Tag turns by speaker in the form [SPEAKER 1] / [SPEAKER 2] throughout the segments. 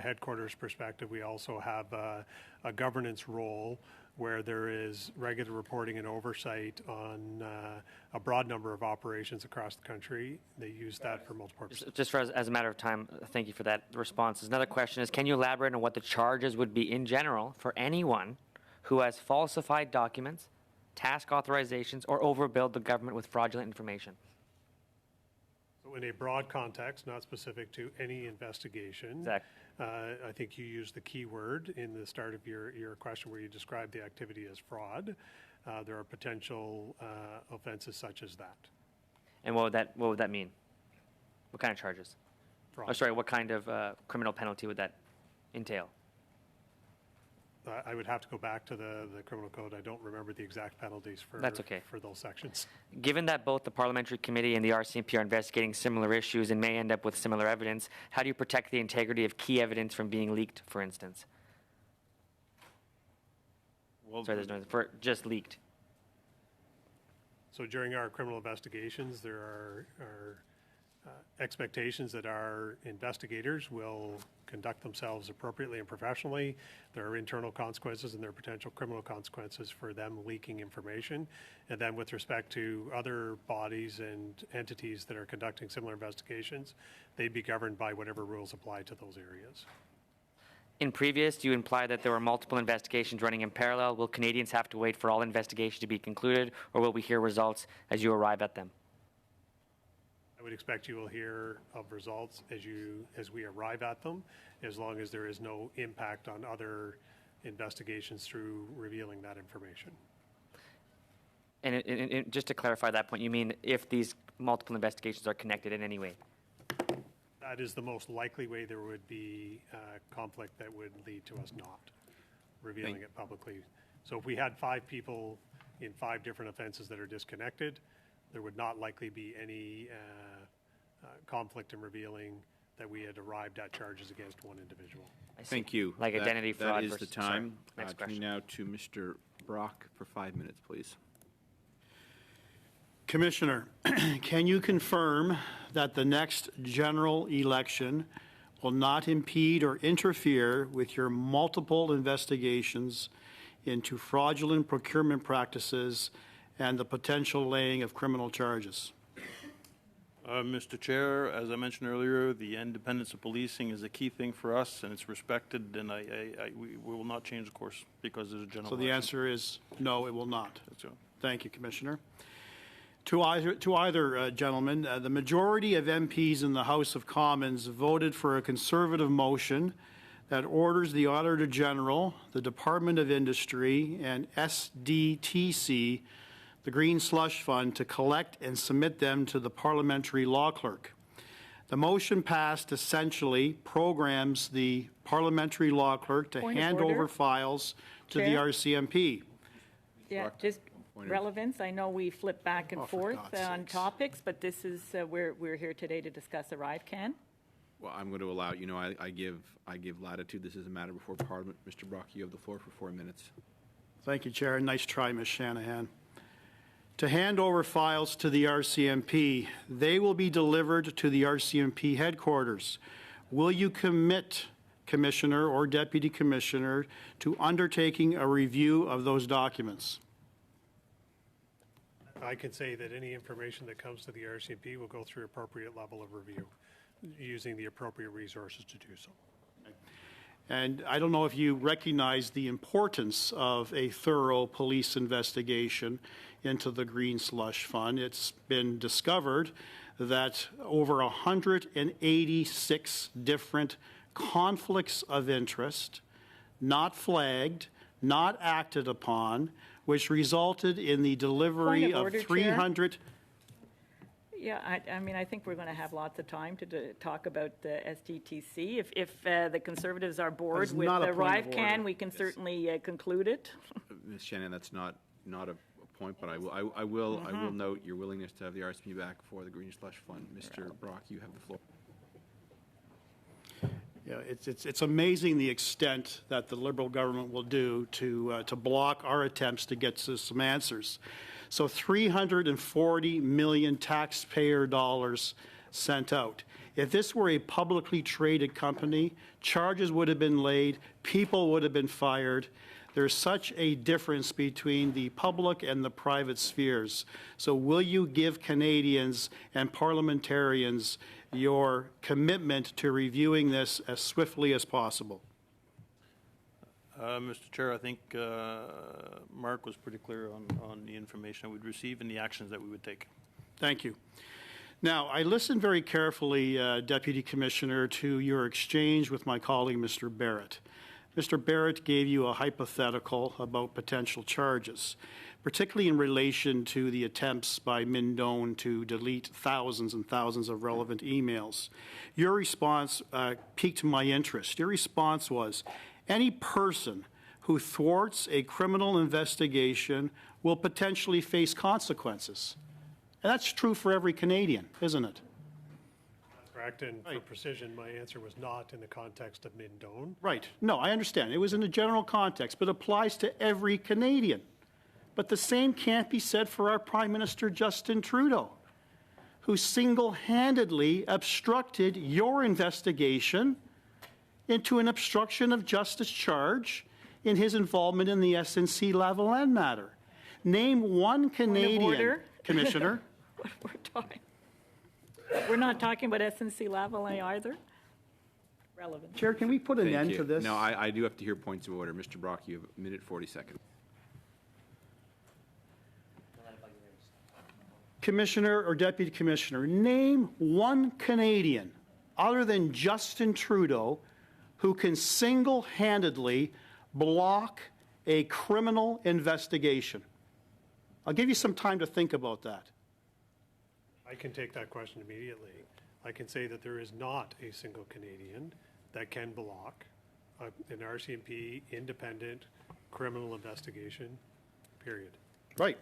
[SPEAKER 1] headquarters perspective, we also have a governance role where there is regular reporting and oversight on a broad number of operations across the country. They use that for multiple purposes.
[SPEAKER 2] Just as a matter of time, thank you for that response. Another question is, can you elaborate on what the charges would be in general for anyone who has falsified documents, task authorizations, or overbilled the government with fraudulent information?
[SPEAKER 1] So in a broad context, not specific to any investigation,
[SPEAKER 2] Exactly.
[SPEAKER 1] I think you used the key word in the start of your question where you described the activity as fraud. There are potential offenses such as that.
[SPEAKER 2] And what would that mean? What kind of charges?
[SPEAKER 1] Fraud.
[SPEAKER 2] Oh, sorry, what kind of criminal penalty would that entail?
[SPEAKER 1] I would have to go back to the criminal code. I don't remember the exact penalties for,
[SPEAKER 2] That's okay.
[SPEAKER 1] for those sections.
[SPEAKER 2] Given that both the Parliamentary Committee and the RCMP are investigating similar issues and may end up with similar evidence, how do you protect the integrity of key evidence from being leaked, for instance?
[SPEAKER 3] Well,
[SPEAKER 2] Sorry, there's no, for just leaked.
[SPEAKER 1] So during our criminal investigations, there are expectations that our investigators will conduct themselves appropriately and professionally. There are internal consequences and there are potential criminal consequences for them leaking information. And then with respect to other bodies and entities that are conducting similar investigations, they'd be governed by whatever rules apply to those areas.
[SPEAKER 2] In previous, you implied that there were multiple investigations running in parallel. Will Canadians have to wait for all investigations to be concluded, or will we hear results as you arrive at them?
[SPEAKER 1] I would expect you will hear of results as we arrive at them, as long as there is no impact on other investigations through revealing that information.
[SPEAKER 2] And just to clarify that point, you mean if these multiple investigations are connected in any way?
[SPEAKER 1] That is the most likely way there would be conflict that would lead to us not revealing it publicly. So if we had 5 people in 5 different offenses that are disconnected, there would not likely be any conflict in revealing that we had arrived at charges against one individual.
[SPEAKER 4] Thank you.
[SPEAKER 2] Like identity fraud.
[SPEAKER 4] That is the time.
[SPEAKER 2] Next question.
[SPEAKER 4] Turning now to Mr. Brock for 5 minutes, please.
[SPEAKER 5] Commissioner, can you confirm that the next general election will not impede or interfere with your multiple investigations into fraudulent procurement practices and the potential laying of criminal charges?
[SPEAKER 3] Mr. Chair, as I mentioned earlier, the independence of policing is a key thing for us, and it's respected, and we will not change the course because there's a general election.
[SPEAKER 5] So the answer is no, it will not.
[SPEAKER 3] That's right.
[SPEAKER 5] Thank you, Commissioner. To either gentleman, the majority of MPs in the House of Commons voted for a Conservative motion that orders the Auditor General, the Department of Industry, and SDTC, the Green Slush Fund, to collect and submit them to the Parliamentary Law Clerk. The motion passed essentially programs the Parliamentary Law Clerk to hand over files to the RCMP.
[SPEAKER 6] Yeah, just relevance. I know we flip back and forth on topics, but this is we're here today to discuss ArriveCan.
[SPEAKER 4] Well, I'm going to allow, I give latitude. This is a matter before Parliament. Mr. Brock, you have the floor for 4 minutes.
[SPEAKER 5] Thank you, Chair. Nice try, Ms. Shanahan. To hand over files to the RCMP, they will be delivered to the RCMP headquarters. Will you commit, Commissioner or Deputy Commissioner, to undertaking a review of those documents?
[SPEAKER 1] I can say that any information that comes to the RCMP will go through appropriate level of review, using the appropriate resources to do so.
[SPEAKER 5] And I don't know if you recognize the importance of a thorough police investigation into the Green Slush Fund. It's been discovered that over 186 different conflicts of interest, not flagged, not acted upon, which resulted in the delivery of 300...
[SPEAKER 6] Yeah, I mean, I think we're going to have lots of time to talk about the SDTC. If the Conservatives are bored with the ArriveCan, we can certainly conclude it.
[SPEAKER 4] Ms. Shannon, that's not a point, but I will note your willingness to have the RCMP back for the Green Slush Fund. Mr. Brock, you have the floor.
[SPEAKER 5] Yeah, it's amazing the extent that the Liberal government will do to block our attempts to get to some answers. So $340 million taxpayer dollars sent out. If this were a publicly traded company, charges would have been laid, people would have been fired. There's such a difference between the public and the private spheres. So will you give Canadians and parliamentarians your commitment to reviewing this as swiftly as possible?
[SPEAKER 3] Mr. Chair, I think Mark was pretty clear on the information we'd receive and the actions that we would take.
[SPEAKER 5] Thank you. Now, I listened very carefully, Deputy Commissioner, to your exchange with my colleague, Mr. Barrett. Mr. Barrett gave you a hypothetical about potential charges, particularly in relation to the attempts by Mindone to delete thousands and thousands of relevant emails. Your response piqued my interest. Your response was, any person who thwarts a criminal investigation will potentially face consequences. And that's true for every Canadian, isn't it?
[SPEAKER 1] That's correct, and for precision, my answer was not in the context of Mindone.
[SPEAKER 5] Right. No, I understand. It was in a general context, but applies to every Canadian. But the same can't be said for our Prime Minister, Justin Trudeau, who single-handedly obstructed your investigation into an obstruction of justice charge in his involvement in the SNC-Lavalin matter. Name one Canadian, Commissioner.
[SPEAKER 6] We're not talking about SNC-Lavalin either. Relevant.
[SPEAKER 5] Chair, can we put an end to this?
[SPEAKER 4] No, I do have to hear points of order. Mr. Brock, you have a minute 40 seconds.
[SPEAKER 5] Commissioner or Deputy Commissioner, name one Canadian other than Justin Trudeau who can single-handedly block a criminal investigation. I'll give you some time to think about that.
[SPEAKER 1] I can take that question immediately. I can say that there is not a single Canadian that can block an RCMP independent criminal investigation, period.
[SPEAKER 5] Right.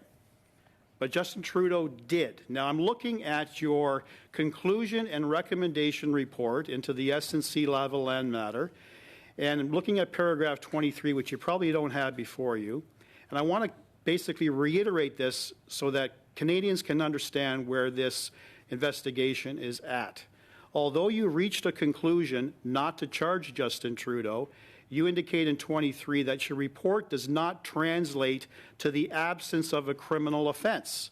[SPEAKER 5] But Justin Trudeau did. Now, I'm looking at your conclusion and recommendation report into the SNC-Lavalin matter, and I'm looking at paragraph 23, which you probably don't have before you, and I want to basically reiterate this so that Canadians can understand where this investigation is at. Although you reached a conclusion not to charge Justin Trudeau, you indicate in 23 that your report does not translate to the absence of a criminal offense.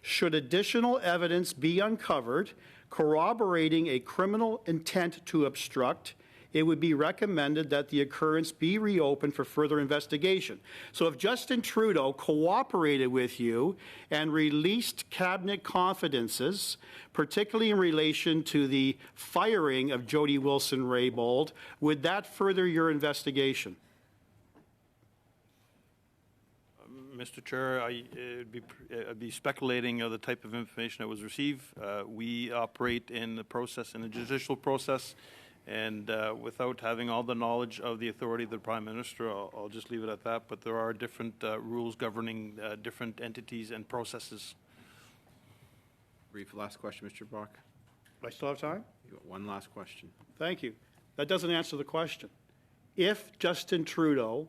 [SPEAKER 5] Should additional evidence be uncovered corroborating a criminal intent to obstruct, it would be recommended that the occurrence be reopened for further investigation. So if Justin Trudeau cooperated with you and released cabinet confidences, particularly in relation to the firing of Jody Wilson-Raybould, would that further your investigation?
[SPEAKER 3] Mr. Chair, I'd be speculating of the type of information that was received. We operate in the process, in the judicial process, and without having all the knowledge of the authority of the Prime Minister, I'll just leave it at that. But there are different rules governing different entities and processes.
[SPEAKER 4] Brief last question, Mr. Brock.
[SPEAKER 5] Do I still have time?
[SPEAKER 4] You got one last question.
[SPEAKER 5] Thank you. That doesn't answer the question. If Justin Trudeau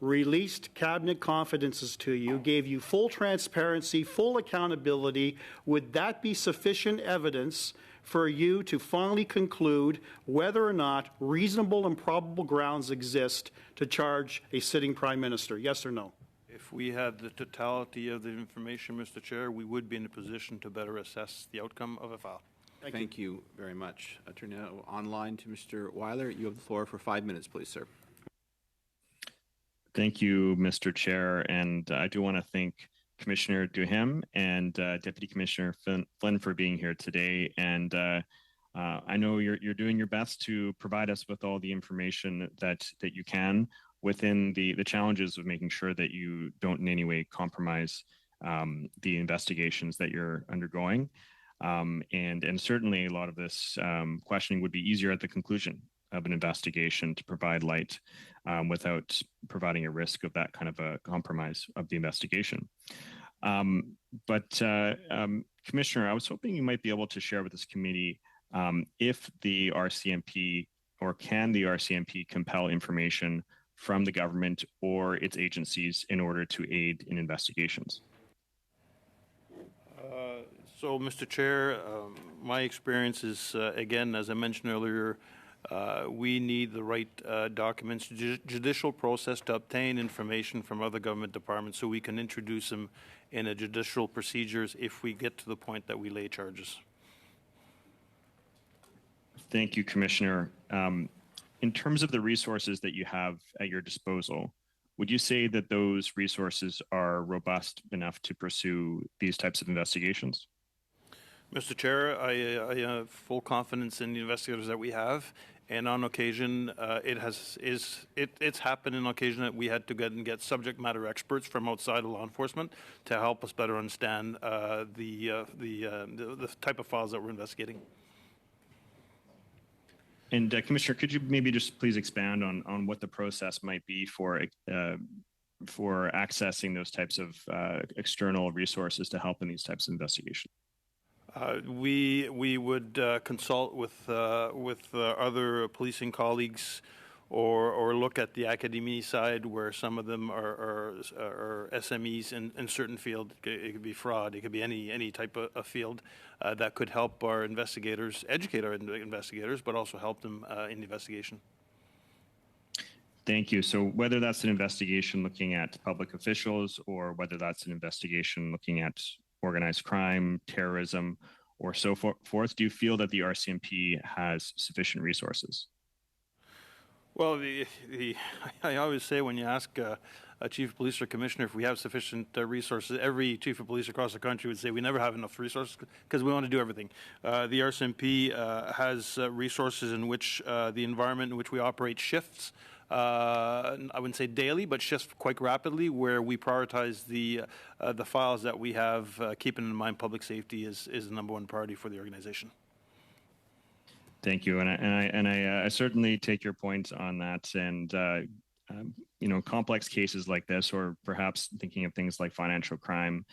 [SPEAKER 5] released cabinet confidences to you, gave you full transparency, full accountability, would that be sufficient evidence for you to finally conclude whether or not reasonable and probable grounds exist to charge a sitting Prime Minister? Yes or no?
[SPEAKER 3] If we had the totality of the information, Mr. Chair, we would be in a position to better assess the outcome of a file.
[SPEAKER 4] Thank you very much. I turn now online to Mr. Weiler. You have the floor for 5 minutes, please, sir.
[SPEAKER 7] Thank you, Mr. Chair, and I do want to thank Commissioner Duhem and Deputy Commissioner Flynn for being here today. And I know you're doing your best to provide us with all the information that you can within the challenges of making sure that you don't in any way compromise the investigations that you're undergoing. And certainly a lot of this questioning would be easier at the conclusion of an investigation to provide light without providing a risk of that kind of a compromise of the investigation. But Commissioner, I was hoping you might be able to share with this committee if the RCMP or can the RCMP compel information from the government or its agencies in order to aid in investigations?
[SPEAKER 3] So, Mr. Chair, my experience is, again, as I mentioned earlier, we need the right documents, judicial process to obtain information from other government departments so we can introduce them in a judicial procedures if we get to the point that we lay charges.
[SPEAKER 7] Thank you, Commissioner. In terms of the resources that you have at your disposal, would you say that those resources are robust enough to pursue these types of investigations?
[SPEAKER 3] Mr. Chair, I have full confidence in the investigators that we have, and on occasion, it's happened on occasion that we had to get subject matter experts from outside of law enforcement to help us better understand the type of files that we're investigating.
[SPEAKER 7] And Commissioner, could you maybe just please expand on what the process might be for accessing those types of external resources to help in these types of investigations?
[SPEAKER 3] We would consult with other policing colleagues, or look at the academy side where some of them are SMEs in certain field. It could be fraud. It could be any type of field that could help our investigators, educate our investigators, but also help them in the investigation.
[SPEAKER 7] Thank you. So whether that's an investigation looking at public officials or whether that's an investigation looking at organized crime, terrorism, or so forth, do you feel that the RCMP has sufficient resources?
[SPEAKER 3] Well, I always say when you ask a chief of police or commissioner if we have sufficient resources, every chief of police across the country would say we never have enough resources because we want to do everything. The RCMP has resources in which the environment in which we operate shifts. I wouldn't say daily, but shifts quite rapidly, where we prioritize the files that we have, keeping in mind public safety is the number one priority for the organization.
[SPEAKER 7] Thank you, and I certainly take your point on that. And complex cases like this, or perhaps thinking of things like financial crime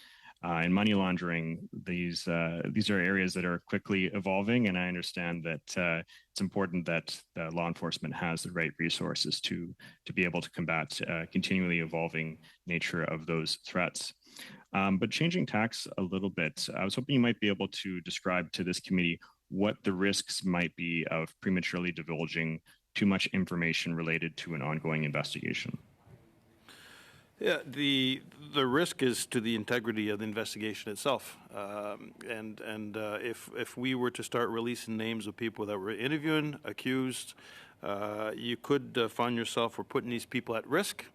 [SPEAKER 7] and money laundering, these are areas that are quickly evolving, and I understand that it's important that law enforcement has the right resources to be able to combat continually evolving nature of those threats. But changing tacks a little bit, I was hoping you might be able to describe to this committee what the risks might be of prematurely divulging too much information related to an ongoing investigation.
[SPEAKER 3] Yeah, the risk is to the integrity of the investigation itself, and if we were to start releasing names of people that were interviewing, accused, you could find yourself or putting these people at risk.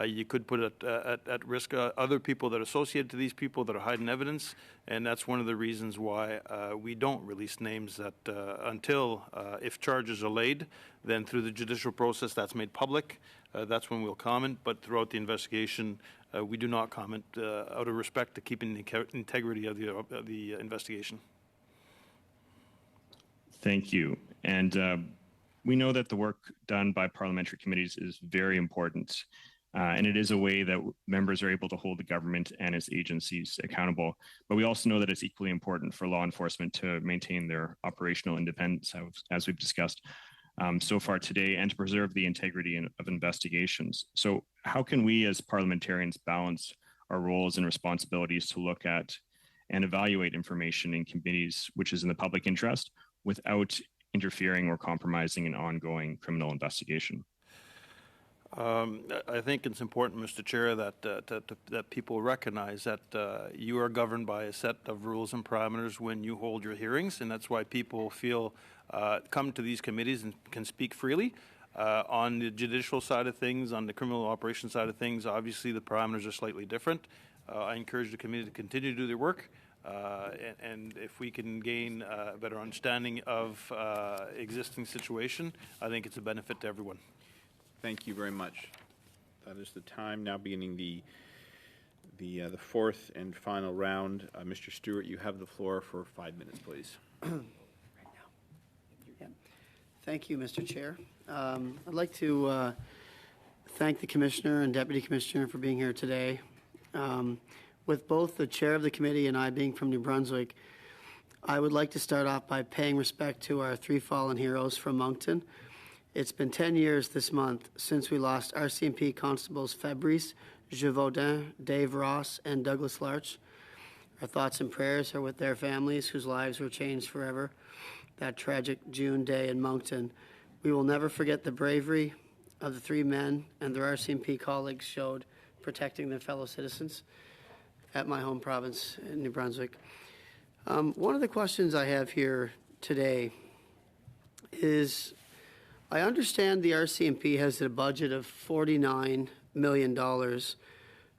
[SPEAKER 3] You could put at risk other people that are associated to these people that are hiding evidence, and that's one of the reasons why we don't release names that until if charges are laid, then through the judicial process that's made public. That's when we'll comment, but throughout the investigation, we do not comment out of respect to keeping the integrity of the investigation.
[SPEAKER 7] Thank you. And we know that the work done by parliamentary committees is very important. And it is a way that members are able to hold the government and its agencies accountable. But we also know that it's equally important for law enforcement to maintain their operational independence, as we've discussed so far today, and to preserve the integrity of investigations. So how can we as parliamentarians balance our roles and responsibilities to look at and evaluate information in committees which is in the public interest without interfering or compromising an ongoing criminal investigation?
[SPEAKER 3] I think it's important, Mr. Chair, that people recognize that you are governed by a set of rules and parameters when you hold your hearings, and that's why people feel come to these committees and can speak freely. On the judicial side of things, on the criminal operations side of things, obviously the parameters are slightly different. I encourage the committee to continue to do their work, and if we can gain a better understanding of existing situation, I think it's a benefit to everyone.
[SPEAKER 4] Thank you very much. That is the time now beginning the fourth and final round. Mr. Stewart, you have the floor for 5 minutes, please.
[SPEAKER 8] Thank you, Mr. Chair. I'd like to thank the Commissioner and Deputy Commissioner for being here today. With both the Chair of the committee and I being from New Brunswick, I would like to start off by paying respect to our 3 fallen heroes from Moncton. It's been 10 years this month since we lost RCMP Constables Fabrice Gévaudan, Dave Ross, and Douglas Larch. Our thoughts and prayers are with their families whose lives were changed forever that tragic June day in Moncton. We will never forget the bravery of the three men and their RCMP colleagues showed protecting their fellow citizens at my home province in New Brunswick. One of the questions I have here today is, I understand the RCMP has a budget of $49 million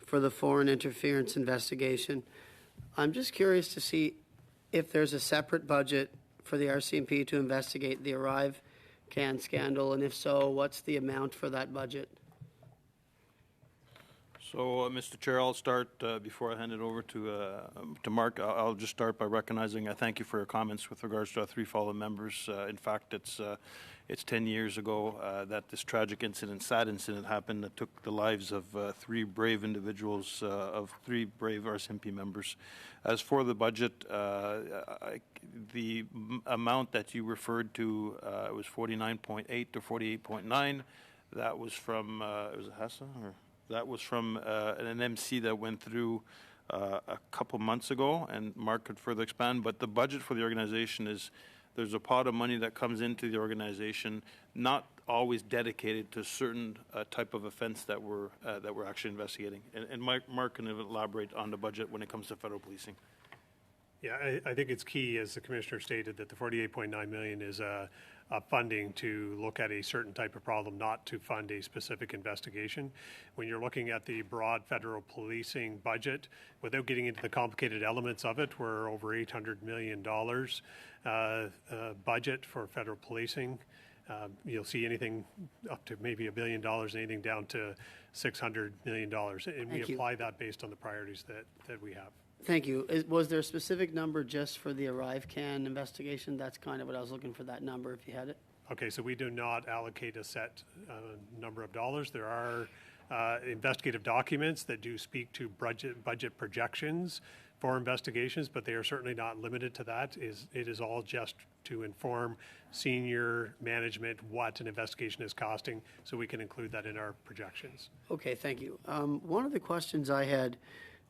[SPEAKER 8] for the foreign interference investigation. I'm just curious to see if there's a separate budget for the RCMP to investigate the ArriveCan scandal, and if so, what's the amount for that budget?
[SPEAKER 3] So, Mr. Chair, I'll start before I hand it over to Mark. I'll just start by recognizing I thank you for your comments with regards to our three fallen members. In fact, it's 10 years ago that this tragic incident, sad incident, happened that took the lives of three brave individuals, of three brave RCMP members. As for the budget, the amount that you referred to was 49.8 to 48.9. That was from was it HASA or? That was from an MC that went through a couple months ago, and Mark could further expand. But the budget for the organization is, there's a pot of money that comes into the organization, not always dedicated to a certain type of offense that we're actually investigating. And Mark can elaborate on the budget when it comes to federal policing.
[SPEAKER 1] Yeah, I think it's key, as the Commissioner stated, that the $48.9 million is funding to look at a certain type of problem, not to fund a specific investigation. When you're looking at the broad federal policing budget, without getting into the complicated elements of it, we're over $800 million budget for federal policing. You'll see anything up to maybe $1 billion, anything down to $600 million. And we apply that based on the priorities that we have.
[SPEAKER 8] Thank you. Was there a specific number just for the ArriveCan investigation? That's kind of what I was looking for, that number, if you had it.
[SPEAKER 1] Okay, so we do not allocate a set number of dollars. There are investigative documents that do speak to budget projections for investigations, but they are certainly not limited to that. It is all just to inform senior management what an investigation is costing, so we can include that in our projections.
[SPEAKER 8] Okay, thank you. One of the questions I had,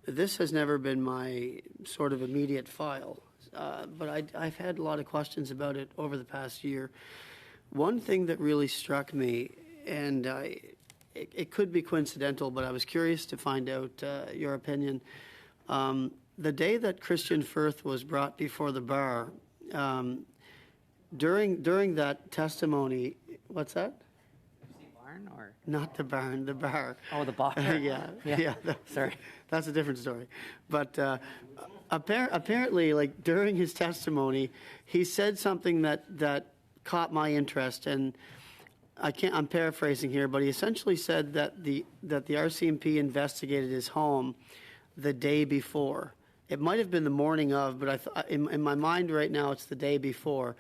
[SPEAKER 8] this has never been my sort of immediate file, but I've had a lot of questions about it over the past year. One thing that really struck me, and it could be coincidental, but I was curious to find out your opinion. The day that Christian Firth was brought before the bar, during that testimony, what's that?
[SPEAKER 2] Barn or?
[SPEAKER 8] Not the barn, the bar.
[SPEAKER 2] Oh, the bar.
[SPEAKER 8] yeah.
[SPEAKER 2] Sorry.
[SPEAKER 8] That's a different story. But apparently, like during his testimony, he said something that caught my interest, and I'm paraphrasing here, but he essentially said that the RCMP investigated his home the day before. It might have been the morning of, but I thought in my mind right now it's the day before.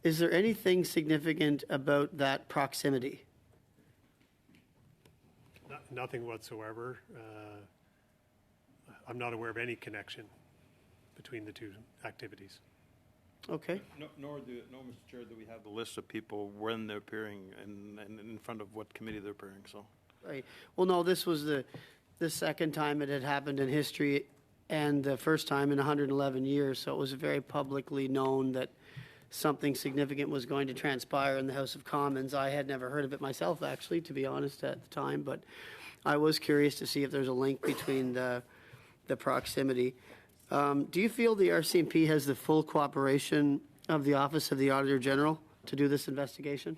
[SPEAKER 8] Is there anything significant about that proximity?
[SPEAKER 1] Nothing whatsoever. I'm not aware of any connection between the two activities.
[SPEAKER 8] Okay.
[SPEAKER 3] Nor, Mr. Chair, do we have the list of people when they're appearing and in front of what committee they're appearing. So.
[SPEAKER 8] Right. Well, no, this was the second time it had happened in history, and the first time in 111 years. So it was very publicly known that something significant was going to transpire in the House of Commons. I had never heard of it myself, actually, to be honest, at the time, but I was curious to see if there's a link between the proximity. Do you feel the RCMP has the full cooperation of the Office of the Auditor General to do this investigation?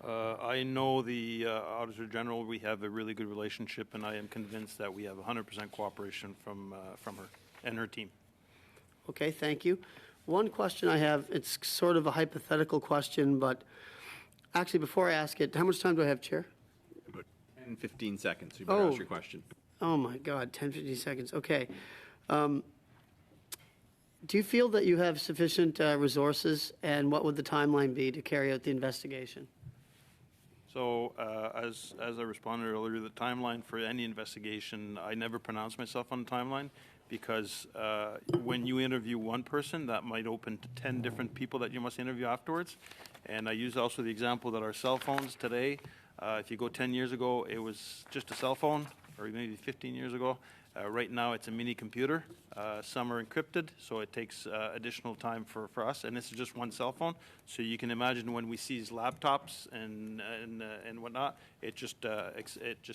[SPEAKER 3] I know the Auditor General. We have a really good relationship, and I am convinced that we have 100% cooperation from her and her team.
[SPEAKER 8] Okay, thank you. One question I have, it's sort of a hypothetical question, but actually, before I ask it, how much time do I have, Chair?
[SPEAKER 4] About 10, 15 seconds. You better ask your question.
[SPEAKER 8] Oh, my God, 10, 15 seconds. Okay. Do you feel that you have sufficient resources, and what would the timeline be to carry out the investigation?
[SPEAKER 3] So, as I responded earlier, the timeline for any investigation, I never pronounce myself on the timeline, because when you interview one person, that might open to 10 different people that you must interview afterwards. And I use also the example that our cell phones today, if you go 10 years ago, it was just a cell phone, or maybe 15 years ago. Right now, it's a mini computer. Some are encrypted, so it takes additional time for us. And this is just one cell phone. So you can imagine when we seize laptops and whatnot, it just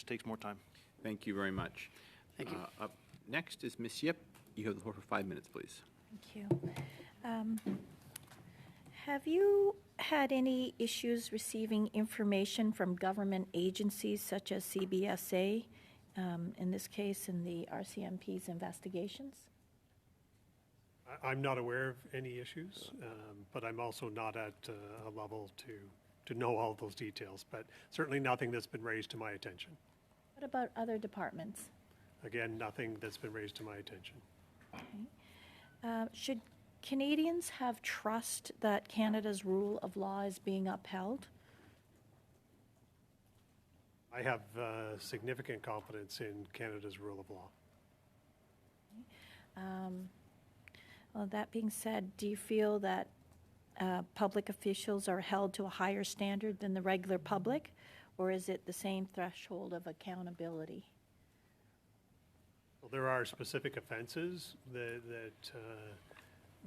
[SPEAKER 3] takes more time.
[SPEAKER 4] Thank you very much.
[SPEAKER 8] Thank you.
[SPEAKER 4] Up next is Ms. Yip. You have the floor for 5 minutes, please.
[SPEAKER 9] Thank you. Have you had any issues receiving information from government agencies such as CBSA, in this case, in the RCMP's investigations?
[SPEAKER 1] I'm not aware of any issues, but I'm also not at a level to know all those details, but certainly nothing that's been raised to my attention.
[SPEAKER 9] What about other departments?
[SPEAKER 1] Again, nothing that's been raised to my attention.
[SPEAKER 9] Okay. Should Canadians have trust that Canada's rule of law is being upheld?
[SPEAKER 1] I have significant confidence in Canada's rule of law.
[SPEAKER 9] Well, that being said, do you feel that public officials are held to a higher standard than the regular public, or is it the same threshold of accountability?
[SPEAKER 1] Well, there are specific offenses that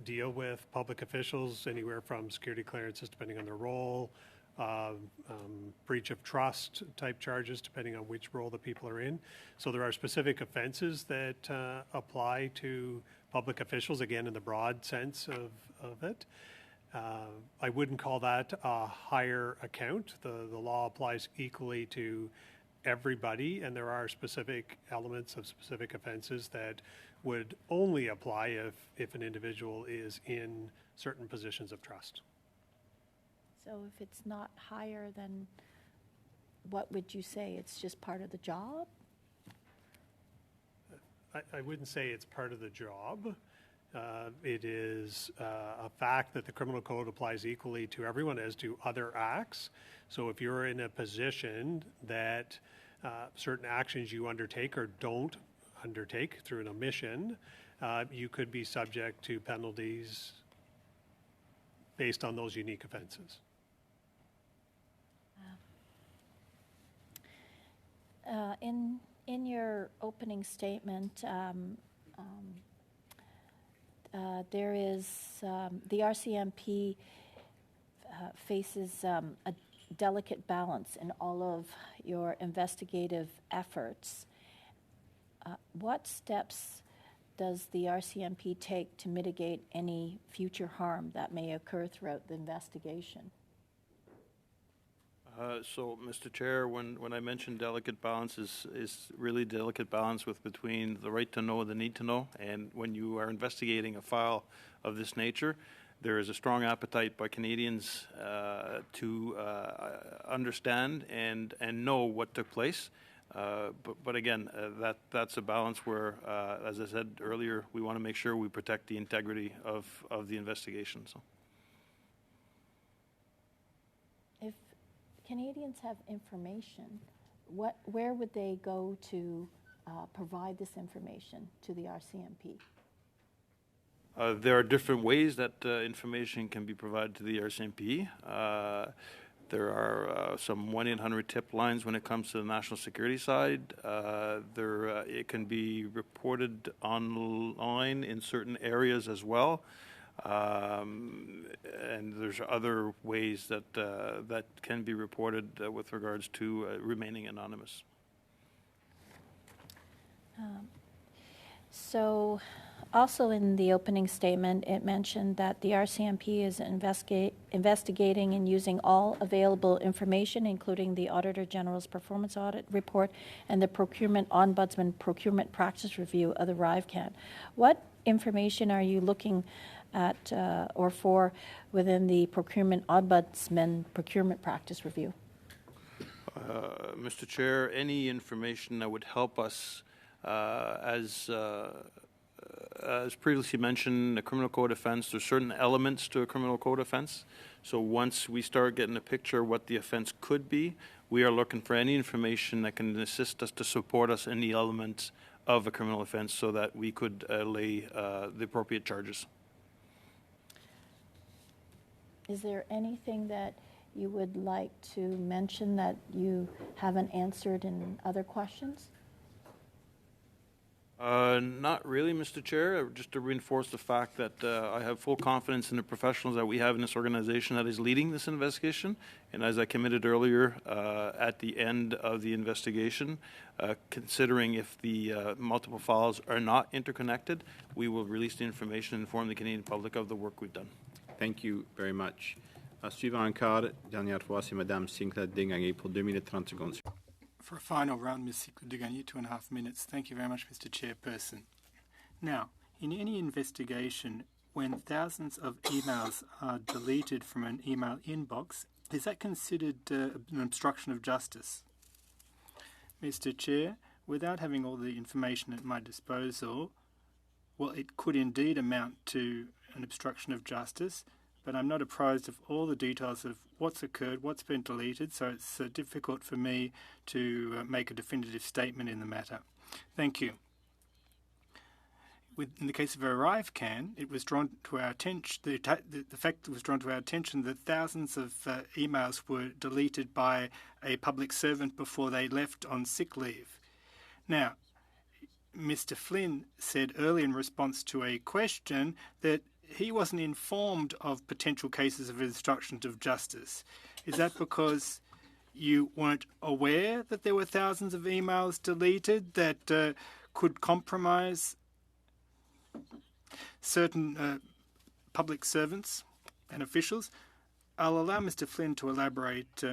[SPEAKER 1] deal with public officials, anywhere from security clearances, depending on their role, breach of trust type charges, depending on which role the people are in. So there are specific offenses that apply to public officials, again, in the broad sense of it. I wouldn't call that a higher account. The law applies equally to everybody, and there are specific elements of specific offenses that would only apply if an individual is in certain positions of trust.
[SPEAKER 9] So if it's not higher, then what would you say? It's just part of the job?
[SPEAKER 1] I wouldn't say it's part of the job. It is a fact that the criminal code applies equally to everyone as to other acts. So if you're in a position that certain actions you undertake or don't undertake through an omission, you could be subject to penalties based on those unique offenses.
[SPEAKER 9] In your opening statement, there is the RCMP faces a delicate balance in all of your investigative efforts. What steps does the RCMP take to mitigate any future harm that may occur throughout the investigation?
[SPEAKER 3] So, Mr. Chair, when I mentioned delicate balance is really delicate balance between the right to know and the need to know. And when you are investigating a file of this nature, there is a strong appetite by Canadians to understand and know what took place. But again, that's a balance where, as I said earlier, we want to make sure we protect the integrity of the investigation. So.
[SPEAKER 9] If Canadians have information, where would they go to provide this information to the RCMP?
[SPEAKER 3] There are different ways that information can be provided to the RCMP. There are some 1-800-TIP lines when it comes to the national security side. It can be reported online in certain areas as well. And there's other ways that can be reported with regards to remaining anonymous.
[SPEAKER 9] So also in the opening statement, it mentioned that the RCMP is investigating and using all available information, including the Auditor General's Performance Audit Report and the Procurement Ombudsman Procurement Practice Review of the ArriveCan. What information are you looking at or for within the Procurement Ombudsman Procurement Practice Review?
[SPEAKER 3] Mr. Chair, any information that would help us as previously mentioned, a criminal code offense, there's certain elements to a criminal code offense. So once we start getting a picture of what the offense could be, we are looking for any information that can assist us to support us in the elements of a criminal offense so that we could lay the appropriate charges.
[SPEAKER 9] Is there anything that you would like to mention that you haven't answered in other questions?
[SPEAKER 3] Not really, Mr. Chair. Just to reinforce the fact that I have full confidence in the professionals that we have in this organization that is leading this investigation. And as I committed earlier, at the end of the investigation, considering if the multiple files are not interconnected, we will release the information and inform the Canadian public of the work we've done.
[SPEAKER 4] Thank you very much. Suivant encore, dernière fois, c'est Madame Sinclair Dingagé pour 2 minutes 30 secondes.
[SPEAKER 10] For a final round, Ms. Degani, 2.5 minutes. Thank you very much, Mr. Chairperson. Now, in any investigation, when thousands of emails are deleted from an email inbox, is that considered an obstruction of justice? Mr. Chair, without having all the information at my disposal, well, it could indeed amount to an obstruction of justice, but I'm not apprised of all the details of what's occurred, what's been deleted, so it's difficult for me to make a definitive statement in the matter. Thank you. In the case of ArriveCan, it was drawn to our attention, the fact was drawn to our attention that thousands of emails were deleted by a public servant before they left on sick leave. Now, Mr. Flynn said earlier in response to a question that he wasn't informed of potential cases of obstruction of justice. Is that because you weren't aware that there were thousands of emails deleted that could compromise certain public servants and officials? I'll allow Mr. Flynn to elaborate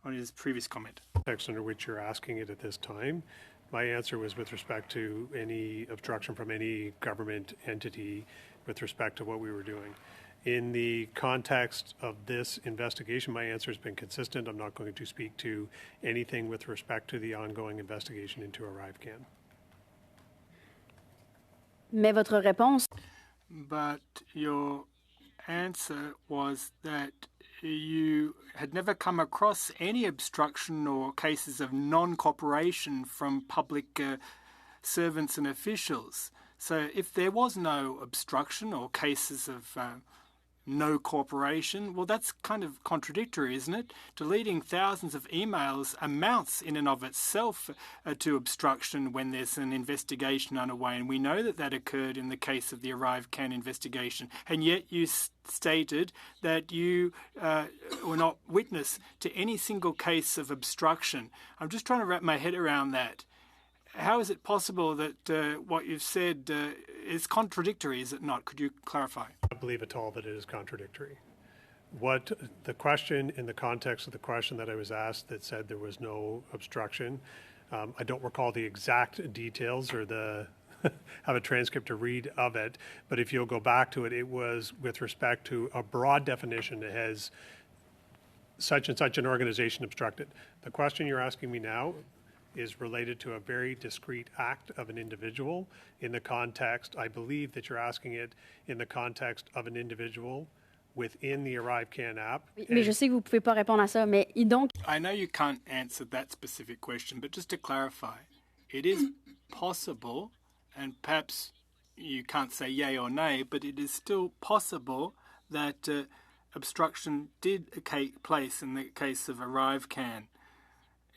[SPEAKER 10] on his previous comment.
[SPEAKER 1] Context under which you're asking it at this time. My answer was with respect to any obstruction from any government entity with respect to what we were doing. In the context of this investigation, my answer has been consistent. I'm not going to speak to anything with respect to the ongoing investigation into ArriveCan.
[SPEAKER 11] Mais votre réponse.
[SPEAKER 10] But your answer was that you had never come across any obstruction or cases of non-cooperation from public servants and officials. So if there was no obstruction or cases of no cooperation, well, that's kind of contradictory, isn't it? Deleting thousands of emails amounts in and of itself to obstruction when there's an investigation underway, and we know that that occurred in the case of the ArriveCan investigation, and yet you stated that you were not witness to any single case of obstruction. I'm just trying to wrap my head around that. How is it possible that what you've said is contradictory, is it not? Could you clarify?
[SPEAKER 1] I believe at all that it is contradictory. What the question, in the context of the question that I was asked that said there was no obstruction, I don't recall the exact details or have a transcript to read of it, but if you'll go back to it, it was with respect to a broad definition that has such and such an organization obstructed. The question you're asking me now is related to a very discrete act of an individual in the context, I believe that you're asking it in the context of an individual within the ArriveCan app.
[SPEAKER 11] Mais je sais que vous pouvez pas répondre à ça, mais donc.
[SPEAKER 10] I know you can't answer that specific question, but just to clarify, it is possible, and perhaps you can't say yay or nay, but it is still possible that obstruction did take place in the case of ArriveCan.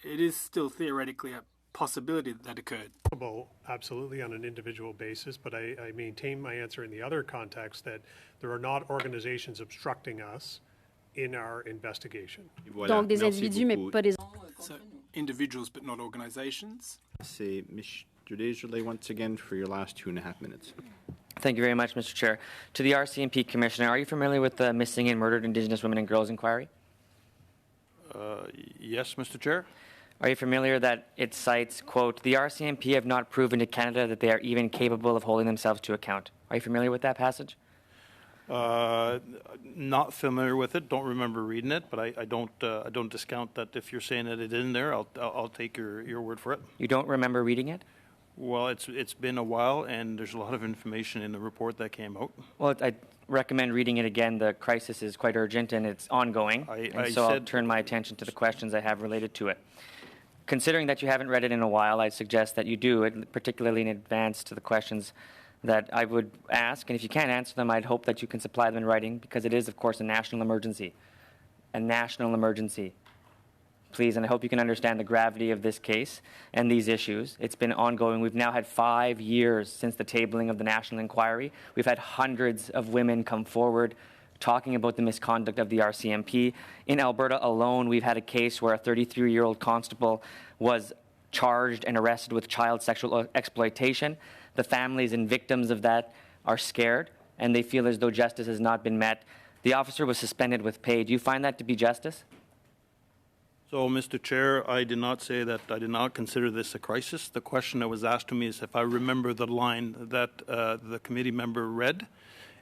[SPEAKER 10] It is still theoretically a possibility that occurred.
[SPEAKER 1] Absolutely on an individual basis, but I maintain my answer in the other context that there are not organizations obstructing us in our investigation.
[SPEAKER 4] Voilà.
[SPEAKER 11] Donc des
[SPEAKER 4] Merci
[SPEAKER 11] individus, mais
[SPEAKER 4] beaucoup.
[SPEAKER 11] pas des.
[SPEAKER 10] So individuals but not organizations.
[SPEAKER 4] C'est Mr. Desjardins once again for your last 2.5 minutes.
[SPEAKER 2] Thank you very much, Mr. Chair. To the RCMP Commissioner, are you familiar with the Missing and Murdered Indigenous Women and Girls Inquiry?
[SPEAKER 3] Yes, Mr. Chair.
[SPEAKER 2] Are you familiar that it cites, quote, the RCMP have not proven to Canada that they are even capable of holding themselves to account? Are you familiar with that passage?
[SPEAKER 3] Not familiar with it. Don't remember reading it, but I don't discount that if you're saying that it is in there. I'll take your word for it.
[SPEAKER 2] You don't remember reading it?
[SPEAKER 3] Well, it's been a while, and there's a lot of information in the report that came out.
[SPEAKER 2] Well, I recommend reading it again. The crisis is quite urgent and it's ongoing, I'll turn my attention to the questions I have related to it. Considering that you haven't read it in a while, I'd suggest that you do, particularly in advance to the questions that I would ask. And if you can't answer them, I'd hope that you can supply them in writing, because it is, of course, a national emergency. A national emergency. please, and I hope you can understand the gravity of this case and these issues. It's been ongoing. We've now had 5 years since the tabling of the national inquiry. We've had hundreds of women come forward talking about the misconduct of the RCMP. In Alberta alone, we've had a case where a 33-year-old constable was charged and arrested with child sexual exploitation. The families and victims of that are scared, and they feel as though justice has not been met. The officer was suspended with pay. Do you find that to be justice?
[SPEAKER 3] So, Mr. Chair, I did not say that I did not consider this a crisis. The question that was asked to me is if I remember the line that the committee member read.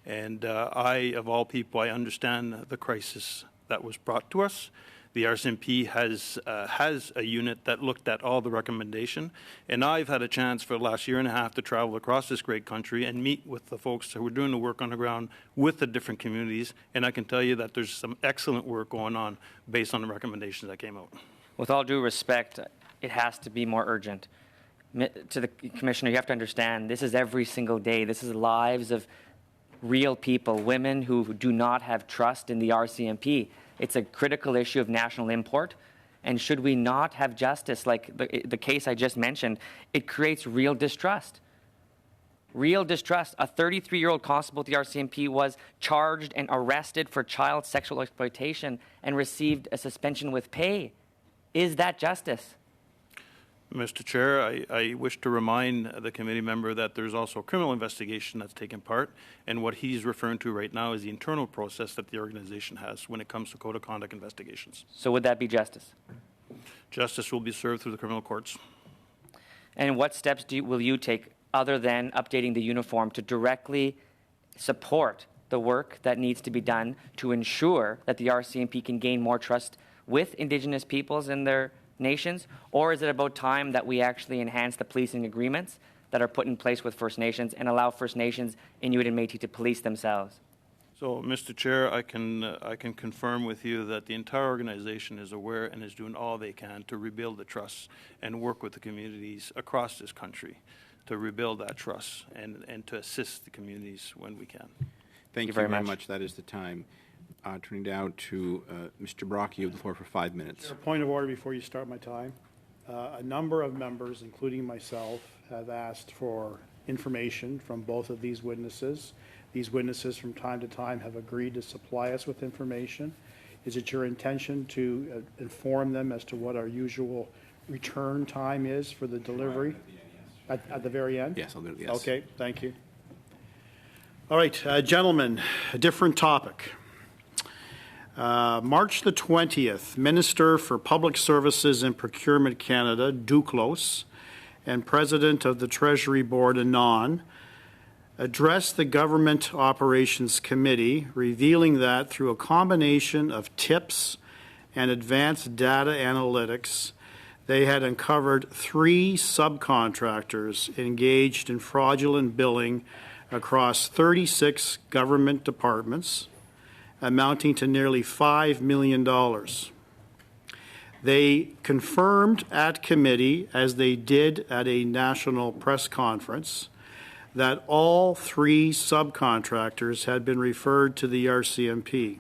[SPEAKER 3] And I, of all people, I understand the crisis that was brought to us. The RCMP has a unit that looked at all the recommendation, and I've had a chance for the last year and a half to travel across this great country and meet with the folks who are doing the work on the ground with the different communities, and I can tell you that there's some excellent work going on based on the recommendations that came out.
[SPEAKER 2] With all due respect, it has to be more urgent. To the Commissioner, you have to understand, this is every single day. This is lives of real people, women who do not have trust in the RCMP. It's a critical issue of national import, and should we not have justice, like the case I just mentioned, it creates real distrust. Real distrust. A 33-year-old constable at the RCMP was charged and arrested for child sexual exploitation and received a suspension with pay. Is that justice?
[SPEAKER 3] Mr. Chair, I wish to remind the committee member that there's also a criminal investigation that's taken part, and what he's referring to right now is the internal process that the organization has when it comes to code of conduct investigations.
[SPEAKER 2] So would that be justice?
[SPEAKER 3] Justice will be served through the criminal courts.
[SPEAKER 2] And what steps will you take other than updating the uniform to directly support the work that needs to be done to ensure that the RCMP can gain more trust with Indigenous peoples and their nations? Or is it about time that we actually enhance the policing agreements that are put in place with First Nations and allow First Nations, Inuit and Métis to police themselves?
[SPEAKER 3] So, Mr. Chair, I can confirm with you that the entire organization is aware and is doing all they can to rebuild the trust and work with the communities across this country to rebuild that trust and to assist the communities when we can.
[SPEAKER 4] Thank you very much. That is the time. Turning now to Mr. Brock, you have the floor for 5 minutes.
[SPEAKER 5] A point of order before you start my time. A number of members, including myself, have asked for information from both of these witnesses. These witnesses from time to time have agreed to supply us with information. Is it your intention to inform them as to what our usual return time is for the delivery? At the very end?
[SPEAKER 4] Yes, I'll do it, yes.
[SPEAKER 5] Okay, thank you. All right, gentlemen, a different topic. March the 20th, Minister for Public Services and Procurement Canada, Duclos, and President of the Treasury Board, Anon, addressed the Government Operations Committee, revealing that through a combination of tips and advanced data analytics, they had uncovered 3 subcontractors engaged in fraudulent billing across 36 government departments, amounting to nearly $5 million. They confirmed at committee, as they did at a national press conference, that all 3 subcontractors had been referred to the RCMP.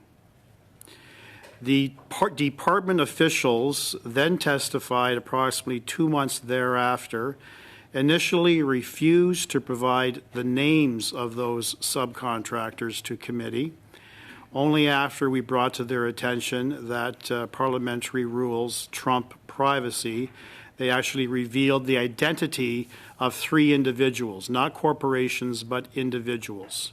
[SPEAKER 5] The department officials then testified approximately 2 months thereafter, initially refused to provide the names of those subcontractors to committee. Only after we brought to their attention that parliamentary rules trump privacy, they actually revealed the identity of 3 individuals, not corporations, but individuals.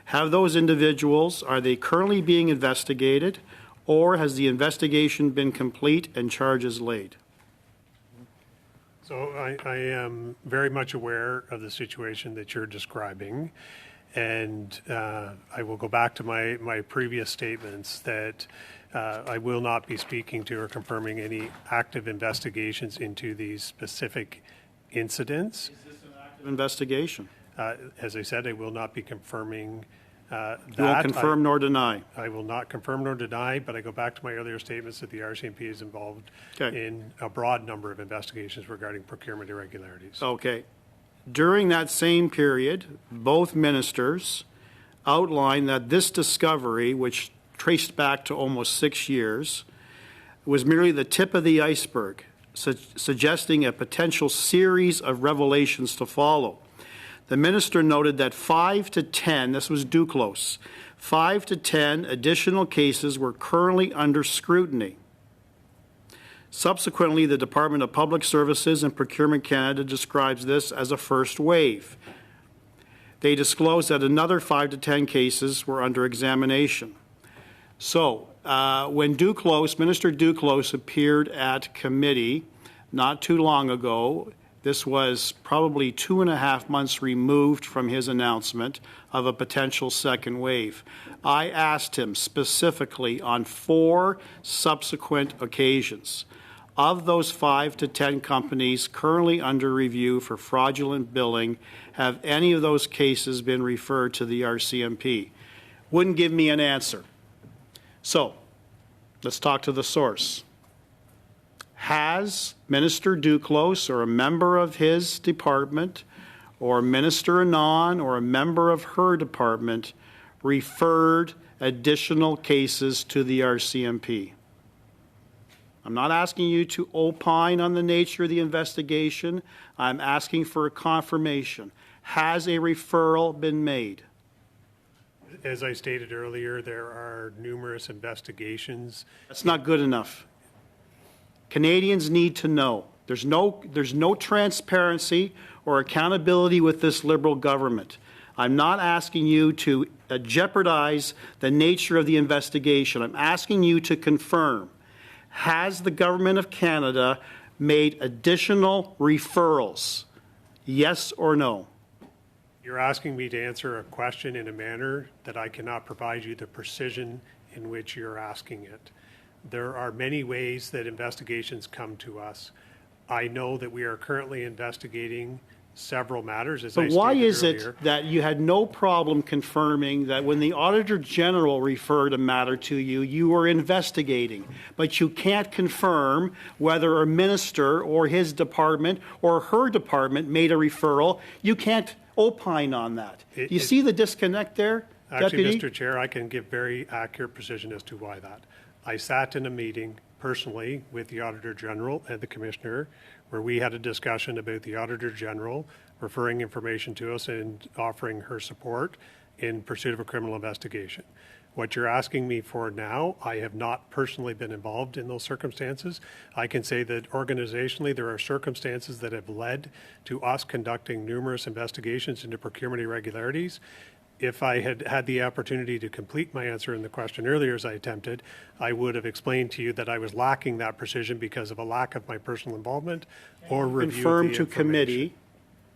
[SPEAKER 5] Have those individuals, are they currently being investigated, or has the investigation been complete and charges laid?
[SPEAKER 1] So I am very much aware of the situation that you're describing. And I will go back to my previous statements that I will not be speaking to or confirming any active investigations into these specific incidents.
[SPEAKER 5] Is this an active investigation?
[SPEAKER 1] As I said, I will not be confirming that.
[SPEAKER 5] You won't confirm nor deny?
[SPEAKER 1] I will not confirm nor deny, but I go back to my earlier statements that the RCMP is involved in a broad number of investigations regarding procurement irregularities.
[SPEAKER 5] Okay. During that same period, both ministers outlined that this discovery, which traced back to almost 6 years, was merely the tip of the iceberg, suggesting a potential series of revelations to follow. The minister noted that 5 to 10, this was Duclos, 5 to 10 additional cases were currently under scrutiny. Subsequently, the Department of Public Services and Procurement Canada describes this as a first wave. They disclosed that another 5 to 10 cases were under examination. So, when Minister Duclos appeared at committee not too long ago, this was probably 2.5 months removed from his announcement of a potential second wave. I asked him specifically on 4 subsequent occasions, of those 5 to 10 companies currently under review for fraudulent billing, have any of those cases been referred to the RCMP? Wouldn't give me an answer. So, let's talk to the source. Has Minister Duclos or a member of his department, or Minister Anon or a member of her department, referred additional cases to the RCMP? I'm not asking you to opine on the nature of the investigation. I'm asking for a confirmation. Has a referral been made?
[SPEAKER 1] As I stated earlier, there are numerous investigations.
[SPEAKER 5] That's not good enough. Canadians need to know. There's no transparency or accountability with this Liberal government. I'm not asking you to jeopardize the nature of the investigation. I'm asking you to confirm. Has the Government of Canada made additional referrals? Yes or no?
[SPEAKER 1] You're asking me to answer a question in a manner that I cannot provide you the precision in which you're asking it. There are many ways that investigations come to us. I know that we are currently investigating several matters, as I stated
[SPEAKER 5] But why is
[SPEAKER 1] earlier.
[SPEAKER 5] it that you had no problem confirming that when the Auditor General referred a matter to you, you were investigating, but you can't confirm whether a minister or his department or her department made a referral? You can't opine on that. You see the disconnect there,
[SPEAKER 1] Actually,
[SPEAKER 5] Deputy?
[SPEAKER 1] Mr. Chair, I can give very accurate precision as to why that. I sat in a meeting personally with the Auditor General and the Commissioner where we had a discussion about the Auditor General referring information to us and offering her support in pursuit of a criminal investigation. What you're asking me for now, I have not personally been involved in those circumstances. I can say that organizationally, there are circumstances that have led to us conducting numerous investigations into procurement irregularities. If I had had the opportunity to complete my answer in the question earlier, as I attempted, I would have explained to you that I was lacking that precision because of a lack of my personal involvement or review of the
[SPEAKER 5] Confirm to
[SPEAKER 1] information.
[SPEAKER 5] committee,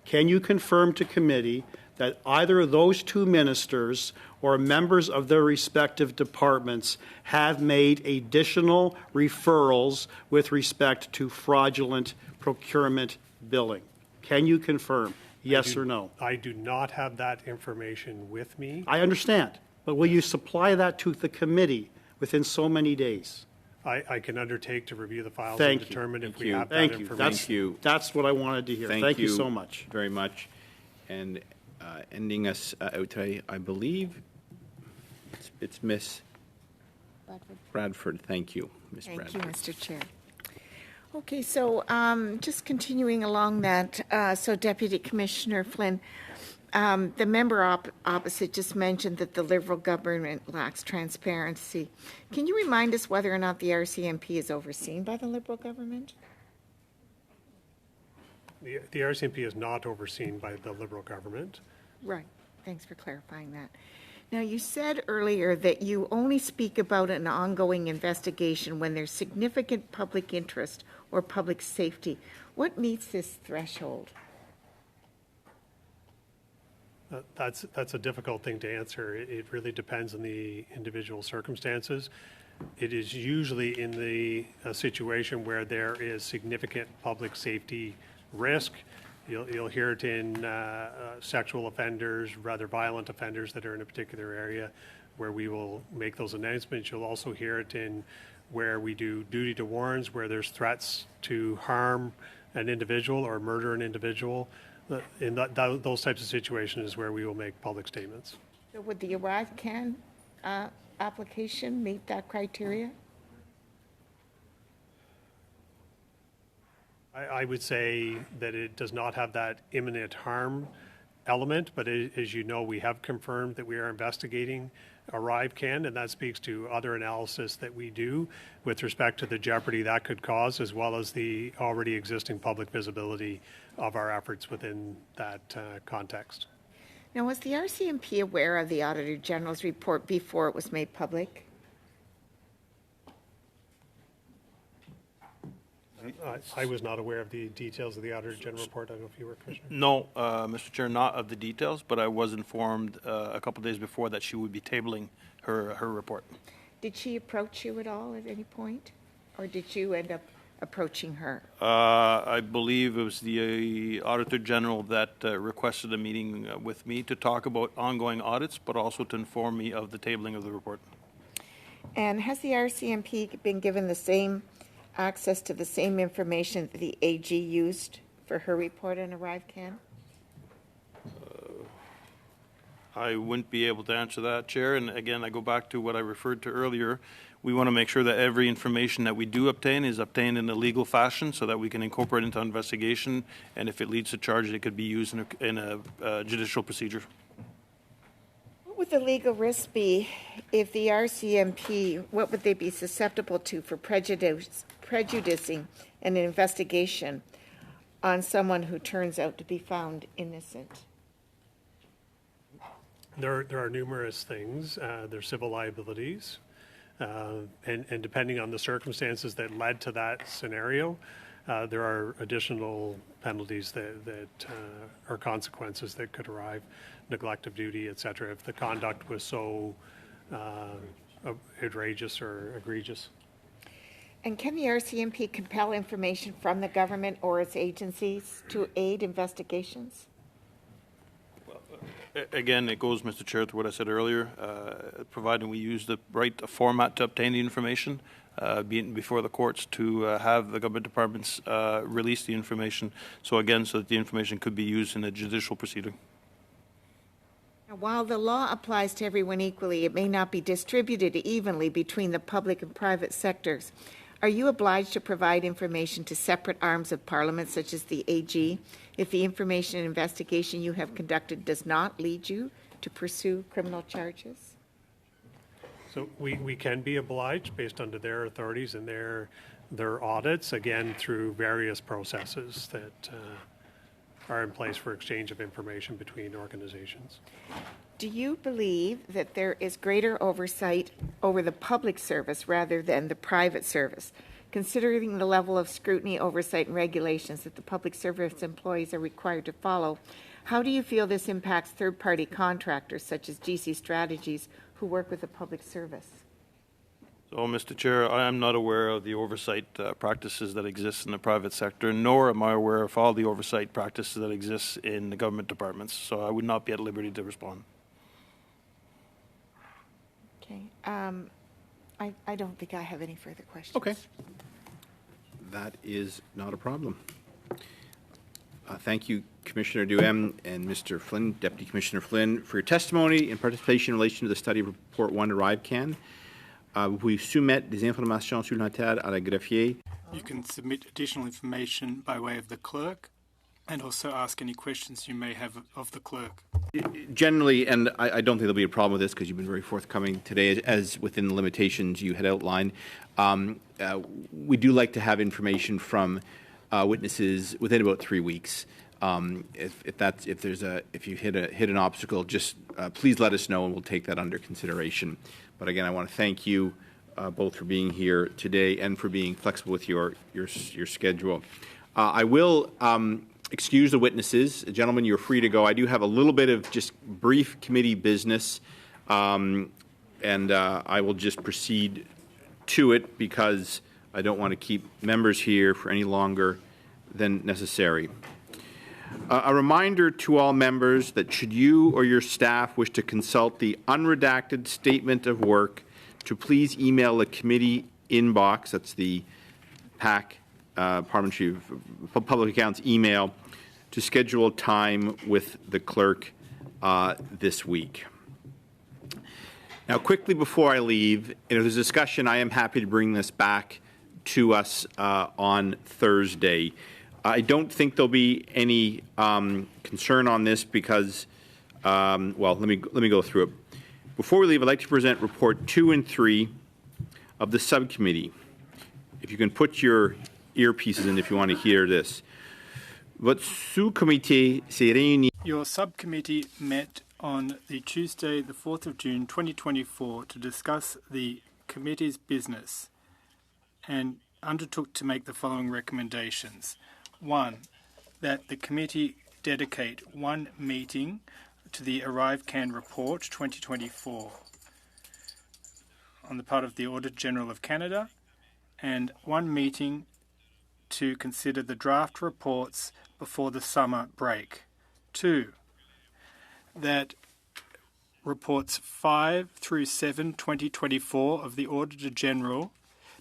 [SPEAKER 5] can you confirm to committee that either of those two ministers or members of their respective departments have made additional referrals with respect to fraudulent procurement billing? Can you confirm? Yes or no?
[SPEAKER 1] I do not have that information with me.
[SPEAKER 5] I understand, but will you supply that to the committee within so many days?
[SPEAKER 1] I can undertake to review the files
[SPEAKER 5] Thank
[SPEAKER 1] and
[SPEAKER 5] you.
[SPEAKER 1] determine if
[SPEAKER 4] Thank
[SPEAKER 1] we
[SPEAKER 4] you.
[SPEAKER 1] have that
[SPEAKER 5] Thank you.
[SPEAKER 1] information.
[SPEAKER 4] Thank you.
[SPEAKER 5] That's what I wanted to hear. Thank you so much.
[SPEAKER 4] Very much. And ending us out, I believe it's Miss Bradford. Thank you, Miss Bradford.
[SPEAKER 12] Thank you, Mr. Chair. Okay, so just continuing along that, so Deputy Commissioner Flynn, the member opposite just mentioned that the Liberal government lacks transparency. Can you remind us whether or not the RCMP is overseen by the Liberal government?
[SPEAKER 1] The RCMP is not overseen by the Liberal government.
[SPEAKER 12] Right. Thanks for clarifying that. Now, you said earlier that you only speak about an ongoing investigation when there's significant public interest or public safety. What meets this threshold?
[SPEAKER 1] That's a difficult thing to answer. It really depends on the individual circumstances. It is usually in a situation where there is significant public safety risk. You'll hear it in sexual offenders, rather violent offenders that are in a particular area where we will make those announcements. You'll also hear it in where we do duty to warns, where there's threats to harm an individual or murder an individual. In those types of situations is where we will make public statements.
[SPEAKER 12] So would the ArriveCan application meet that criteria?
[SPEAKER 1] I would say that it does not have that imminent harm element, but as you know, we have confirmed that we are investigating ArriveCan, and that speaks to other analysis that we do with respect to the jeopardy that could cause, as well as the already existing public visibility of our efforts within that context.
[SPEAKER 12] Now, was the RCMP aware of the Auditor General's report before it was made public?
[SPEAKER 1] I was not aware of the details of the Auditor General report. I don't know if you were, Commissioner.
[SPEAKER 3] No, Mr. Chair, not of the details, but I was informed a couple days before that she would be tabling her report.
[SPEAKER 12] Did she approach you at all at any point? Or did you end up approaching her?
[SPEAKER 3] I believe it was the Auditor General that requested a meeting with me to talk about ongoing audits, but also to inform me of the tabling of the report.
[SPEAKER 12] And has the RCMP been given the same access to the same information that the AG used for her report on ArriveCan?
[SPEAKER 3] I wouldn't be able to answer that, Chair. And again, I go back to what I referred to earlier. We want to make sure that every information that we do obtain is obtained in a legal fashion so that we can incorporate it into investigation. And if it leads to charges, it could be used in a judicial procedure.
[SPEAKER 12] What would the legal risk be if the RCMP, what would they be susceptible to for prejudicing an investigation on someone who turns out to be found innocent?
[SPEAKER 1] There are numerous things. There's civil liabilities. And depending on the circumstances that led to that scenario, there are additional penalties that or consequences that could arrive, neglect of duty, et cetera, if the conduct was so outrageous or egregious.
[SPEAKER 12] And can the RCMP compel information from the government or its agencies to aid investigations?
[SPEAKER 3] Again, it goes, Mr. Chair, to what I said earlier, providing we use the right format to obtain the information, being before the courts to have the government departments release the information. So again, so that the information could be used in a judicial proceeding.
[SPEAKER 12] Now, while the law applies to everyone equally, it may not be distributed evenly between the public and private sectors. Are you obliged to provide information to separate arms of Parliament, such as the AG, if the information and investigation you have conducted does not lead you to pursue criminal charges?
[SPEAKER 1] So we can be obliged based under their authorities and their audits, again, through various processes that are in place for exchange of information between organizations.
[SPEAKER 12] Do you believe that there is greater oversight over the public service rather than the private service, considering the level of scrutiny, oversight, and regulations that the public service employees are required to follow? How do you feel this impacts third-party contractors, such as GC Strategies, who work with the public service?
[SPEAKER 3] So, Mr. Chair, I am not aware of the oversight practices that exist in the private sector, nor am I aware of all the oversight practices that exist in the government departments. So I would not be at liberty to respond.
[SPEAKER 12] Okay. I don't think I have any further questions.
[SPEAKER 4] Okay. That is not a problem. Thank you, Commissioner Duhem and Mr. Flynn, Deputy Commissioner Flynn, for your testimony and participation in relation to the study report 1 ArriveCan. We soumettre des informations supplémentaires à la greffier.
[SPEAKER 10] You can submit additional information by way of the clerk and also ask any questions you may have of the clerk.
[SPEAKER 4] Generally, and I don't think there'll be a problem with this because you've been very forthcoming today, as within the limitations you had outlined, we do like to have information from witnesses within about 3 weeks. If you hit an obstacle, just please let us know and we'll take that under consideration. But again, I want to thank you both for being here today and for being flexible with your schedule. I will excuse the witnesses. Gentlemen, you're free to go. I do have a little bit of just brief committee business, and I will just proceed to it because I don't want to keep members here for any longer than necessary. A reminder to all members that should you or your staff wish to consult the unredacted statement of work, to please email the committee inbox, that's the PAC, Parliamentary Public Accounts email, to schedule time with the clerk this week. Now, quickly before I leave, if there's discussion, I am happy to bring this back to us on Thursday. I don't think there'll be any concern on this because, well, let me go through it. Before we leave, I'd like to present report 2 and 3 of the subcommittee. If you can put your earpieces in if you want to hear this. Votre sous-comité s'est réuni.
[SPEAKER 10] Your subcommittee met on the Tuesday, the 4th of June 2024 to discuss the committee's business and undertook to make the following recommendations. 1, that the committee dedicate 1 meeting to the ArriveCan report 2024 on the part of the Auditor General of Canada, and 1 meeting to consider the draft reports before the summer break. 2, that reports 5 through 7, 2024 of the Auditor General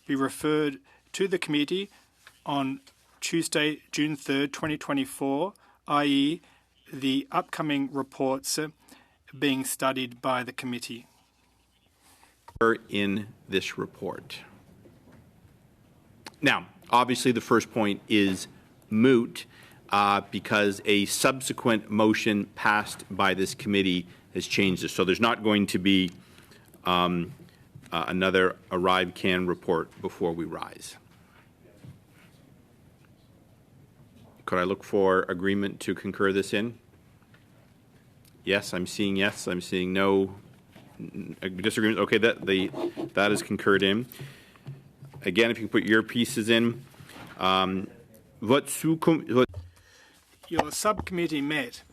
[SPEAKER 10] be referred to the committee on Tuesday, June 3rd, 2024, i.e. the upcoming reports being studied by the committee.
[SPEAKER 4] In this report. Now, obviously the first point is moot because a subsequent motion passed by this committee has changed this. So there's not going to be another ArriveCan report before we rise. Could I look for agreement to concur this in? Yes, I'm seeing yes. I'm seeing no disagreement. Okay, that is concurred in. Again, if you put your pieces in.
[SPEAKER 10] Your subcommittee met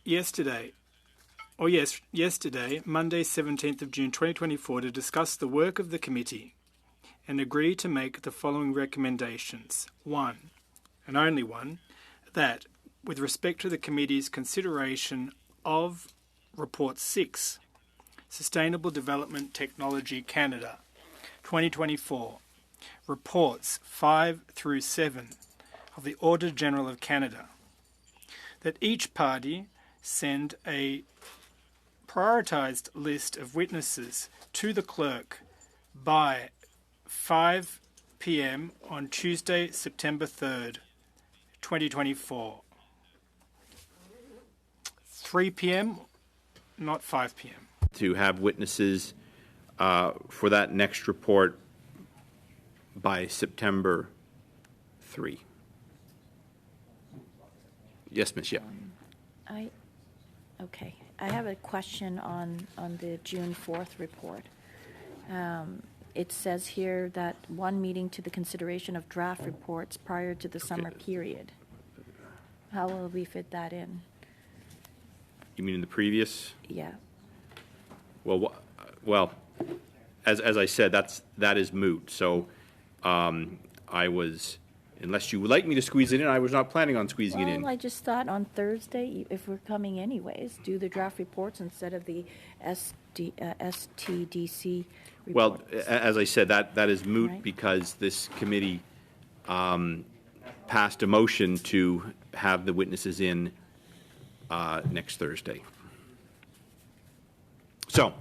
[SPEAKER 10] yesterday, Monday, 17th of June 2024, to discuss the work of the committee and agree to make the following recommendations. 1, and only 1, that with respect to the committee's consideration of Report 6, Sustainable Development Technology Canada, 2024, reports 5 through 7 of the Auditor General of Canada, that each party send a prioritised list of witnesses to the clerk by 5 p.m. on Tuesday, September 3rd, 2024. 3 p.m., not 5 p.m.
[SPEAKER 4] To have witnesses for that next report by September 3. Yes, Ms. Yep.
[SPEAKER 9] Okay. I have a question on the June 4th report. It says here that 1 meeting to the consideration of draft reports prior to the summer period. How will we fit that in?
[SPEAKER 4] You mean in the previous?
[SPEAKER 9] Yeah.
[SPEAKER 4] Well, as I said, that is moot. So I was, unless you would like me to squeeze it in, I was not planning on squeezing it in.
[SPEAKER 9] Well, I just thought on Thursday, if we're coming anyways, do the draft reports instead of the STDC reports.
[SPEAKER 4] Well, as I said, that is moot
[SPEAKER 9] Right.
[SPEAKER 4] because this committee passed a motion to have the witnesses in next Thursday. So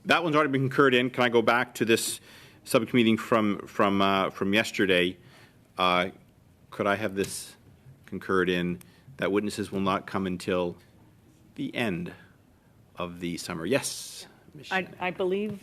[SPEAKER 4] that one's already been concurred in. Can I go back to this subcommittee from yesterday? Could I have this concurred in that witnesses will not come until the end of the summer? Yes.
[SPEAKER 6] I believe